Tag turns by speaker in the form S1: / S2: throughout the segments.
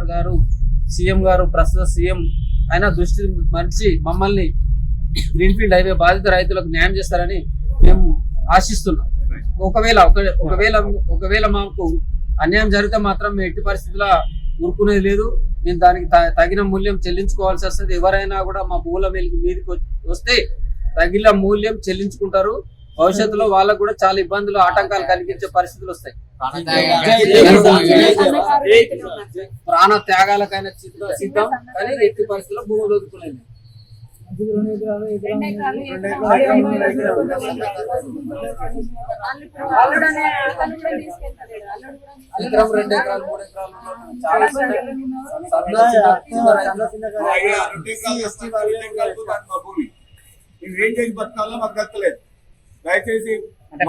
S1: కేసీఆర్ గారు సీఎం గారు ప్రస్తుత సీఎం ఆయన దృష్టి మరిచి మమ్మల్ని గ్రీన్ఫీల్డ్ హైవే బాధిత రైతులకు న్యాయం చేస్తారని మేము ఆశిస్తున్నాం. ఒకవేళ మాకు అన్యాయం జరిగితే మాత్రం మేము ఎట్టి పరిస్థితుల్లో ఊరుకునేది లేదు. మేము దానికి తగిన మూల్యం చెల్లించుకోవాల్సి వస్తుంది. ఎవరైనా కూడా మా భూముల మీదకి వస్తే తగిన మూల్యం చెల్లించుకుంటారు. భవిష్యత్తులో వాళ్ళకు కూడా చాలా ఇబ్బందులు ఆటంకాలు కలిగించే పరిస్థితులు వస్తాయి. ప్రాణ త్యాగాలకైనా సిద్ధం, కానీ ఎట్టి పరిస్థితుల్లో భూములు వదులుకునేది. ఎకరం 2 ఎకరాలు 3
S2: ఎకరాలు మాకు దక్కలేదు. దయచేసి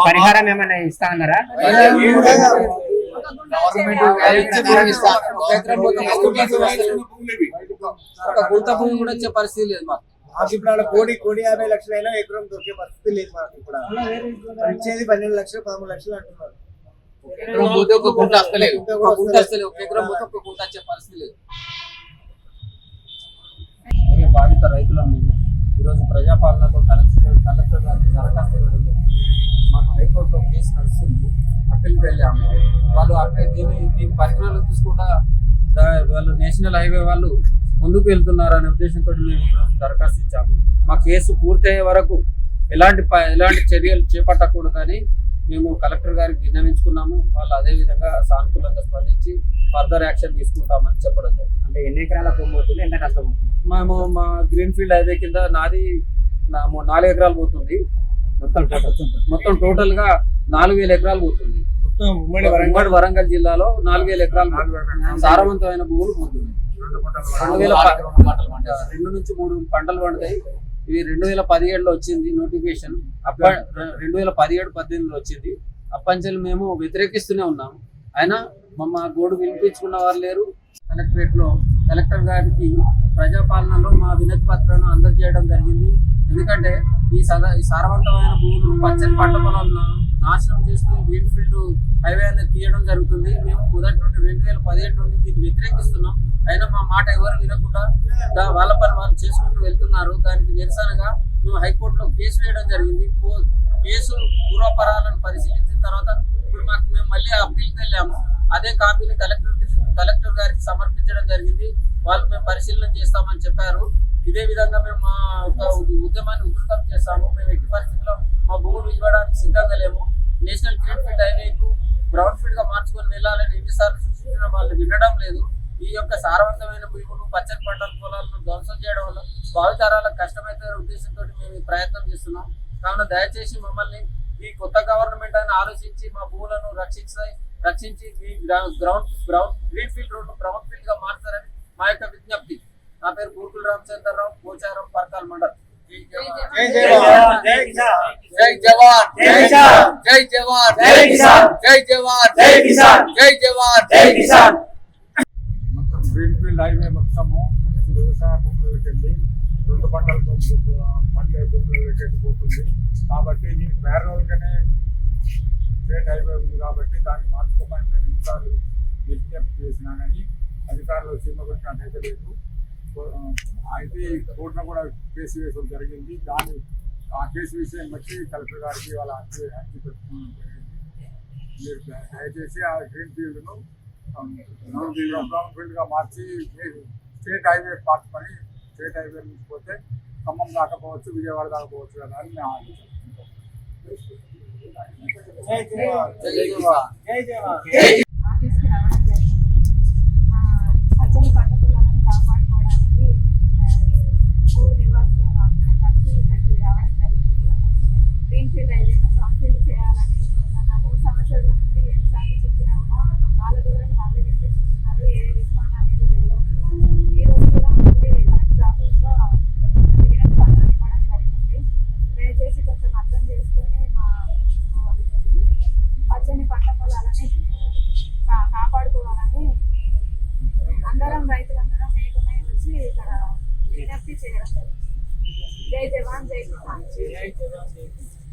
S3: పరిహారం ఏమైనా ఇస్తా అన్నారా?
S1: గుంత భూమి కూడా వచ్చే పరిస్థితి లేదు మాకు.
S4: ఇప్పుడు అలా కోటి 50 లక్షలైనా ఎకరం దొరికే పరిస్థితి లేదు మాకు. ఇప్పుడు ఇచ్చేది 12 లక్షలు 13 లక్షలు అంటున్నారు.
S1: ఒక గుంట వస్తలేదు, ఒక ఎకరం మొత్తం ఒక గుంట వచ్చే పరిస్థితి లేదు. బాధిత రైతులను ఈరోజు ప్రజాపాలనలో కలెక్టర్ గారికి దరఖాస్తు ఇవ్వడం జరిగింది. మాకు హైకోర్టులో కేసు నడుస్తుంది. అప్పీల్కి వెళ్ళాము. వాళ్ళు అక్కడ దీని పరిగణలో తీసుకుంటా వాళ్ళు నేషనల్ హైవే వాళ్ళు ముందుకు వెళ్తున్నారు అనే ఉద్దేశంతో మేము దరఖాస్తు ఇచ్చాము. మా కేసు పూర్తయ్యే వరకు ఎలాంటి చర్యలు చేపట్టకూడదని మేము కలెక్టర్ గారికి విన్నవించుకున్నాము. వాళ్ళు అదే విధంగా సానుకూలంగా స్పందించి ఫర్దర్ యాక్షన్ తీసుకుంటామని చెప్పడం జరిగింది.
S3: అంటే ఎన్ని ఎకరాల భూమి అవుతుంది, ఎంత కష్టం అవుతుంది?
S1: మేము మా గ్రీన్ఫీల్డ్ హైవే కింద నాది 4 ఎకరాలు పోతుంది. మొత్తం టోటల్ గా 4000 ఎకరాలు పోతుంది. ఉమ్మడి వరంగల్ జిల్లాలో 4000 ఎకరాలు సారవంతమైన భూములు పోతుంది. 2 నుంచి 3 పంటలు పండుతాయి. ఇవి 2017లో వచ్చింది నోటిఫికేషన్. 2017-18లో వచ్చింది. అప్పంచెలు మేము వ్యతిరేకిస్తూనే ఉన్నాము. అయినా మా గోడు వినిపించుకున్న వారు లేరు. కలెక్టరేట్ లో కలెక్టర్ గారికి ప్రజాపాలనలో మా వినతి పత్రాన్ని అందజేయడం జరిగింది. ఎందుకంటే ఈ సారవంతమైన భూములను పచ్చని పంట పొలాలను నాశనం చేసుకుని గ్రీన్ఫీల్డ్ హైవే అనేది తీయడం జరుగుతుంది. మేము మొదటి నుండి 2017 నుండి దీన్ని వ్యతిరేకిస్తున్నాం. అయినా మా మాట ఎవరు వినకుండా వాళ్ళ పని వాళ్ళు చేసుకుంటూ వెళ్తున్నారు. దానికి నిరసనగా మేము హైకోర్టులో కేసు వేయడం జరిగింది. కేసు పూర్వపరాలను పరిశీలించిన తర్వాత ఇప్పుడు మేము మళ్ళీ అప్పీల్కి వెళ్ళాము. అదే కాపీని కలెక్టర్ గారికి సమర్పించడం జరిగింది. వాళ్ళు మేము పరిశీలన చేస్తామని చెప్పారు. ఇదే విధంగా మేము మా ఉద్యమాన్ని ఉధృతం చేస్తాము. మేము ఎట్టి పరిస్థితుల్లో మా భూములు ఇవ్వడానికి సిద్ధంగా లేము. నేషనల్ గ్రీన్ఫీల్డ్ హైవేకు బ్రౌన్ ఫీల్డ్ గా మార్చుకొని వెళ్ళాలని ఎన్నిసార్లు సూచించడం వాళ్ళు వినడం లేదు. ఈ యొక్క సారవంతమైన భూములు పచ్చని పంటల పొలాలను ధ్వంసం చేయడం వల్ల భావితరాలకు కష్టమైతే ఉద్దేశంతో మేము ఈ ప్రయత్నం చేస్తున్నాం. కావున దయచేసి మమ్మల్ని ఈ కొత్త గవర్నమెంట్ అని ఆలోచించి మా భూములను రక్షించి ఈ గ్రీన్ఫీల్డ్ రోడ్డు బ్రౌన్ ఫీల్డ్ గా మార్చారని మా యొక్క విజ్ఞప్తి. నా పేరు గూర్కుల రామచంద్రరావు, పోచారం, పర్కాల్ మండల్.
S2: జై జవాన్ జై కిసాన్, జై జవాన్ జై కిసాన్, జై జవాన్ జై కిసాన్, జై జవాన్ జై కిసాన్, జై జవాన్ జై కిసాన్.
S5: మొత్తం గ్రీన్ఫీల్డ్ హైవే మొత్తము వ్యవసాయ భూములకి వెళ్ళి 2 పంటల పండే భూములకి వెళ్ళిపోతుంది. కాబట్టి దీనికి ప్యారలల్గానే స్టేట్ హైవే ఉంది. కాబట్టి దాన్ని మార్చుకోమని మేము ఎన్నిసార్లు విజ్ఞప్తి చేసినా కానీ అధికారులు సీమకొచ్చినట్టయితే లేదు. అయితే కోర్టులో కూడా కేసు వేయడం జరిగింది. ఆ కేసు విషయం బట్టి కలెక్టర్ గారికి వాళ్ళ అర్జీ పెట్టుకోవడం జరిగింది. మీరు దయచేసి ఆ గ్రీన్ఫీల్డ్ను బ్రౌన్ ఫీల్డ్గా మార్చి స్టేట్ హైవే మార్చుకొని స్టేట్ హైవే నుంచి పోతే ఖమ్మం దాకపోవచ్చు, విజయవాడ దాకపోవచ్చు కదా అని మేము ఆలోచిస్తున్నాం.
S6: పచ్చని పంట పొలాలను కాపాడుకోవడానికి భూ నివాసులు అందరం కలిసి ఇక్కడికి రావడం జరిగింది. గ్రీన్ఫీల్డ్ హైవే బ్రౌన్ ఫీల్డ్ చేయాలని 3 సంవత్సరాల నుండి ఎన్నిసార్లు చెప్పినా కూడా వాళ్ళ దూరం వాళ్ళే వినిపిస్తున్నారు. ఏ రెస్పాండ్ అనేది లేదు. ఈ రోజు కూడా కలెక్టర్ ఆఫీస్లో వినతి పత్రం ఇవ్వడం జరిగింది. దయచేసి కొంచెం అర్థం చేసుకొని మా పచ్చని పంట పొలాలని కాపాడుకోవాలని అందరం రైతులందరం ఏకమై వచ్చి ఇక్కడ విజ్ఞప్తి చేయడం. జై జవాన్ జై కిసాన్.